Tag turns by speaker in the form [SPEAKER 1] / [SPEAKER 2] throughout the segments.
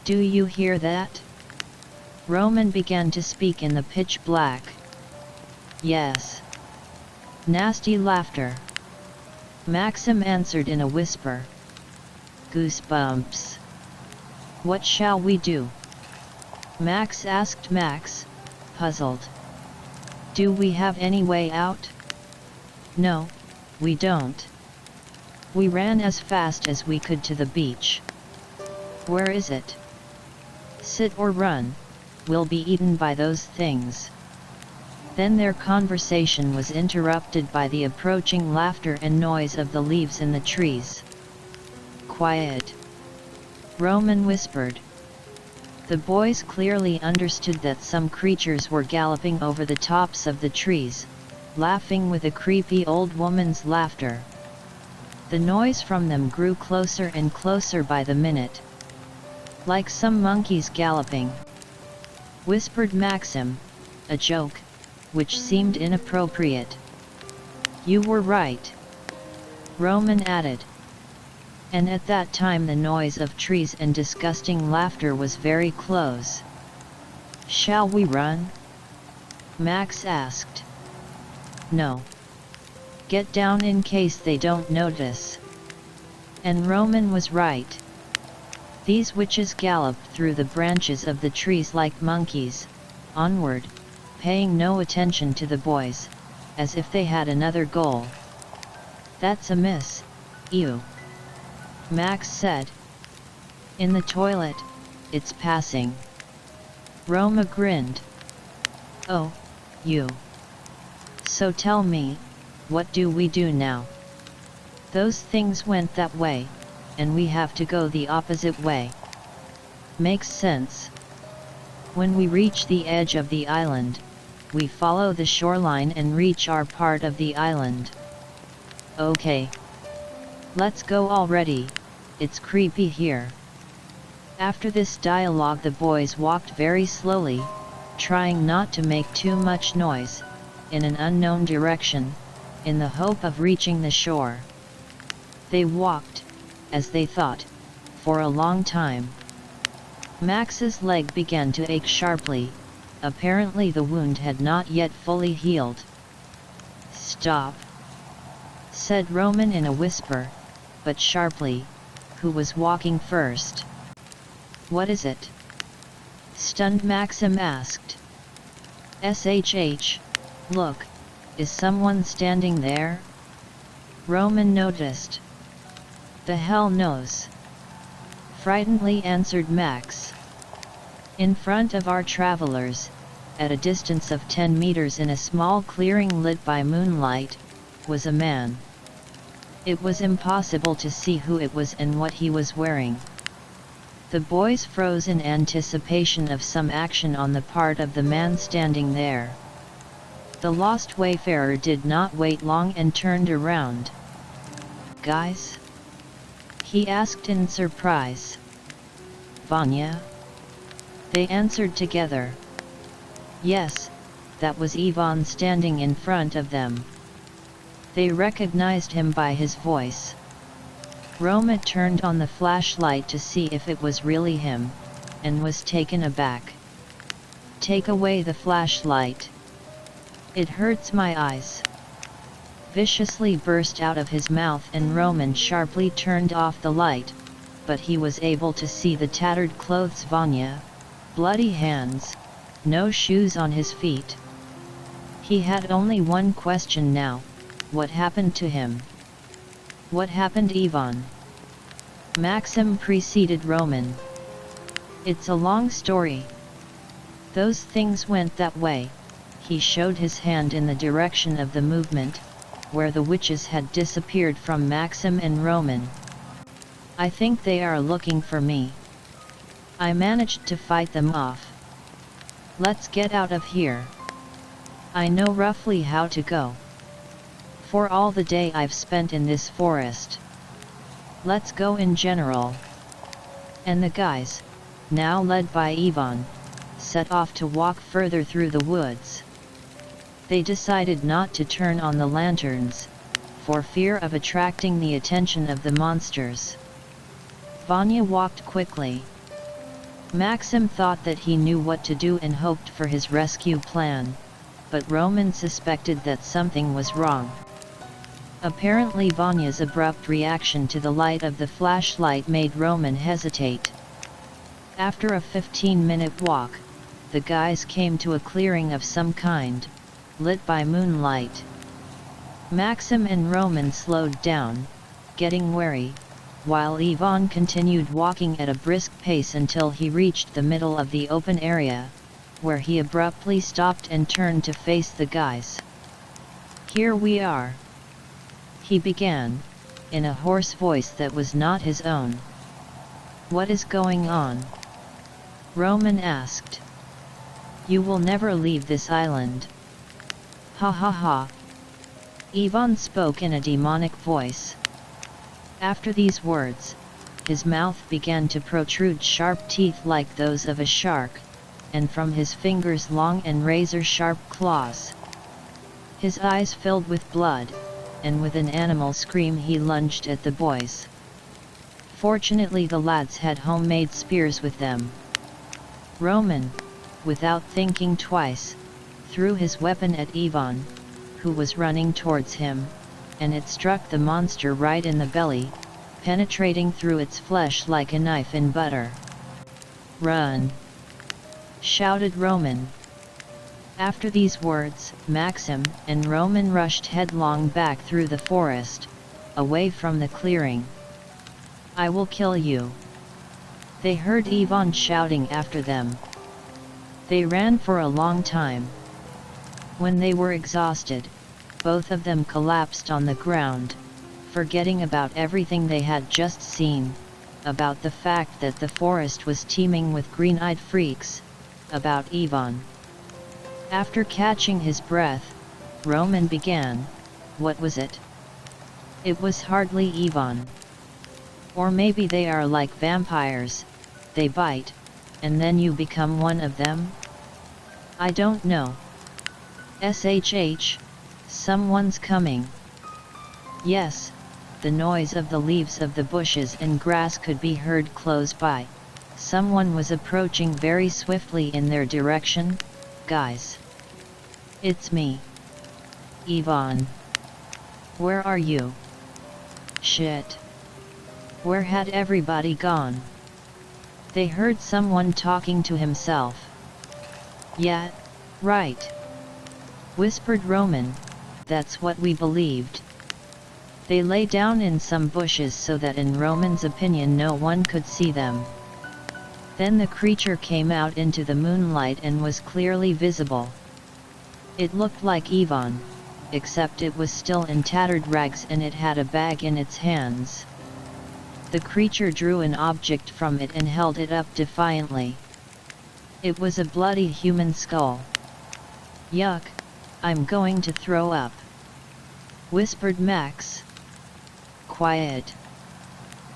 [SPEAKER 1] Do you hear that? Roman began to speak in the pitch black. Yes. Nasty laughter. Maxim answered in a whisper. Goosebumps. What shall we do? Max asked Max, puzzled. Do we have any way out? No, we don't. We ran as fast as we could to the beach. Where is it? Sit or run, we'll be eaten by those things. Then their conversation was interrupted by the approaching laughter and noise of the leaves in the trees. Quiet. Roman whispered. The boys clearly understood that some creatures were galloping over the tops of the trees, laughing with a creepy old woman's laughter. The noise from them grew closer and closer by the minute. Like some monkeys galloping. Whispered Maxim, a joke, which seemed inappropriate. You were right. Roman added. And at that time the noise of trees and disgusting laughter was very close. Shall we run? Max asked. No. Get down in case they don't notice. And Roman was right. These witches galloped through the branches of the trees like monkeys, onward, paying no attention to the boys, as if they had another goal. That's a miss, ew. Max said. In the toilet, it's passing. Roma grinned. Oh, you. So tell me, what do we do now? Those things went that way, and we have to go the opposite way. Makes sense. When we reach the edge of the island, we follow the shoreline and reach our part of the island. Okay. Let's go already, it's creepy here. After this dialogue the boys walked very slowly, trying not to make too much noise, in an unknown direction, in the hope of reaching the shore. They walked, as they thought, for a long time. Max's leg began to ache sharply, apparently the wound had not yet fully healed. Stop, said Roman in a whisper, but sharply, who was walking first. What is it? Stunned Maxim asked. SHH, look, is someone standing there? Roman noticed. The hell knows. Frightenedly answered Max. In front of our travelers, at a distance of 10 meters in a small clearing lit by moonlight, was a man. It was impossible to see who it was and what he was wearing. The boys froze in anticipation of some action on the part of the man standing there. The lost wayfarer did not wait long and turned around. Guys? He asked in surprise. Vanya? They answered together. Yes, that was Ivan standing in front of them. They recognized him by his voice. Roma turned on the flashlight to see if it was really him, and was taken aback. Take away the flashlight. It hurts my eyes. Viciously burst out of his mouth, and Roman sharply turned off the light, but he was able to see the tattered clothes Vanya, bloody hands, no shoes on his feet. He had only one question now, what happened to him? What happened Ivan? Maxim preceded Roman. It's a long story. Those things went that way. He showed his hand in the direction of the movement, where the witches had disappeared from Maxim and Roman. I think they are looking for me. I managed to fight them off. Let's get out of here. I know roughly how to go. For all the day I've spent in this forest. Let's go in general. And the guys, now led by Ivan, set off to walk further through the woods. They decided not to turn on the lanterns, for fear of attracting the attention of the monsters. Vanya walked quickly. Maxim thought that he knew what to do and hoped for his rescue plan, but Roman suspected that something was wrong. Apparently Vanya's abrupt reaction to the light of the flashlight made Roman hesitate. After a 15-minute walk, the guys came to a clearing of some kind, lit by moonlight. Maxim and Roman slowed down, getting wary, while Ivan continued walking at a brisk pace until he reached the middle of the open area, where he abruptly stopped and turned to face the guys. "Here we are," he began, in a hoarse voice that was not his own. "What is going on?" Roman asked. "You will never leave this island." "Ha ha ha." Ivan spoke in a demonic voice. After these words, his mouth began to protrude sharp teeth like those of a shark, and from his fingers long and razor-sharp claws. His eyes filled with blood, and with an animal scream he lunged at the boys. Fortunately the lads had homemade spears with them. Roman, without thinking twice, threw his weapon at Ivan, who was running towards him, and it struck the monster right in the belly, penetrating through its flesh like a knife in butter. "Run!" shouted Roman. After these words, Maxim and Roman rushed headlong back through the forest, away from the clearing. "I will kill you!" they heard Ivan shouting after them. They ran for a long time. When they were exhausted, both of them collapsed on the ground, forgetting about everything they had just seen, about the fact that the forest was teeming with green-eyed freaks, about Ivan. After catching his breath, Roman began, "What was it?" "It was hardly Ivan. Or maybe they are like vampires, they bite, and then you become one of them? I don't know. SHH, someone's coming." Yes, the noise of the leaves of the bushes and grass could be heard close by. Someone was approaching very swiftly in their direction. "Guys. It's me. Ivan. Where are you?" "Shit. Where had everybody gone?" They heard someone talking to himself. "Yeah, right," whispered Roman, "that's what we believed." They lay down in some bushes so that in Roman's opinion no one could see them. Then the creature came out into the moonlight and was clearly visible. It looked like Ivan, except it was still in tattered rags and it had a bag in its hands. The creature drew an object from it and held it up defiantly. It was a bloody human skull. "Yuck, I'm going to throw up," whispered Max. "Quiet,"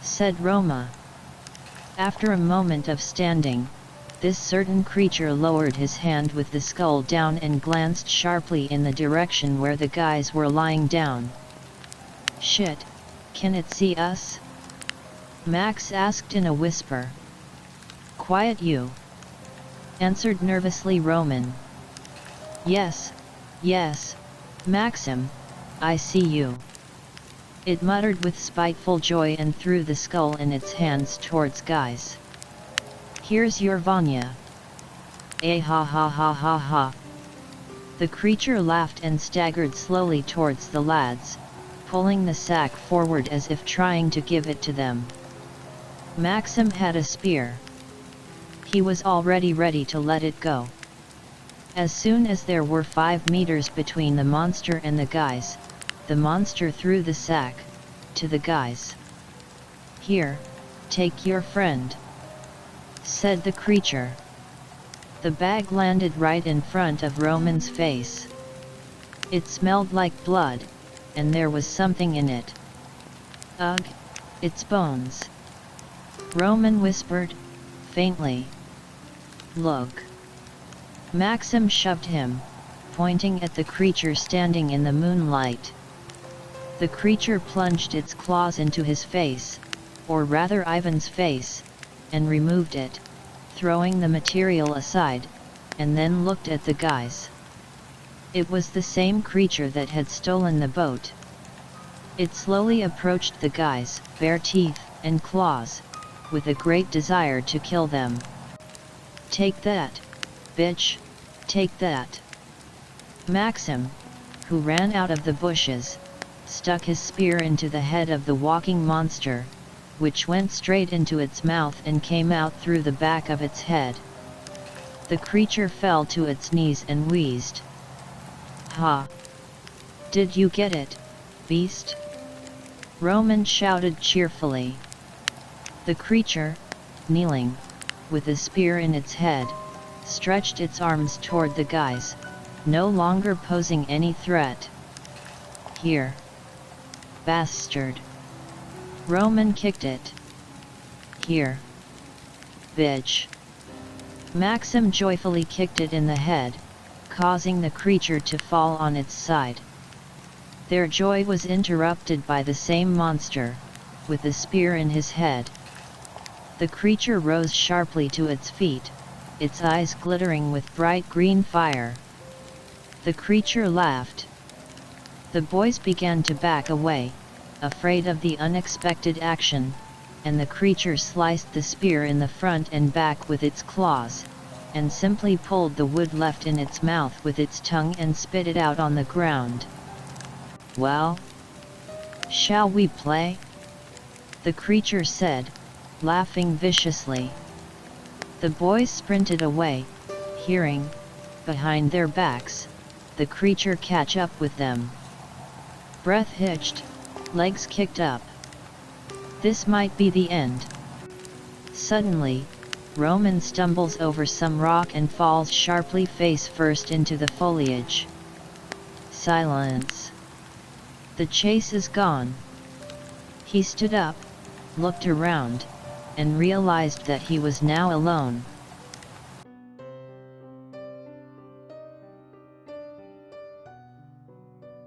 [SPEAKER 1] said Roma. After a moment of standing, this certain creature lowered his hand with the skull down and glanced sharply in the direction where the guys were lying down. "Shit, can it see us?" Max asked in a whisper. "Quiet you," answered nervously Roman. Yes, Maxim, I see you," it muttered with spiteful joy and threw the skull in its hands towards guys. "Here's your Vanya." Ha ha ha ha ha. The creature laughed and staggered slowly towards the lads, pulling the sack forward as if trying to give it to them. Maxim had a spear. He was already ready to let it go. As soon as there were 5 meters between the monster and the guys, the monster threw the sack to the guys. "Here, take your friend," said the creature. The bag landed right in front of Roman's face. It smelled like blood, and there was something in it. "Ugh, it's bones," Roman whispered, faintly. "Look." Maxim shoved him, pointing at the creature standing in the moonlight. The creature plunged its claws into his face, or rather Ivan's face, and removed it, throwing the material aside, and then looked at the guys. It was the same creature that had stolen the boat. It slowly approached the guys, bare teeth and claws, with a great desire to kill them. "Take that, bitch, take that." Maxim, who ran out of the bushes, stuck his spear into the head of the walking monster, which went straight into its mouth and came out through the back of its head. The creature fell to its knees and wheezed. "Ha! Did you get it, beast?" Roman shouted cheerfully. The creature, kneeling, with a spear in its head, stretched its arms toward the guys, no longer posing any threat. "Here, bastard!" Roman kicked it. "Here, bitch!" Maxim joyfully kicked it in the head, causing the creature to fall on its side. Their joy was interrupted by the same monster, with the spear in his head. The creature rose sharply to its feet, its eyes glittering with bright green fire. The creature laughed. The boys began to back away, afraid of the unexpected action, and the creature sliced the spear in the front and back with its claws, and simply pulled the wood left in its mouth with its tongue and spit it out on the ground. "Well, shall we play?" the creature said, laughing viciously. The boys sprinted away, hearing, behind their backs, the creature catch up with them. Breath hitched, legs kicked up. This might be the end. Suddenly, Roman stumbles over some rock and falls sharply face first into the foliage. Silence. The chase is gone. He stood up, looked around, and realized that he was now alone.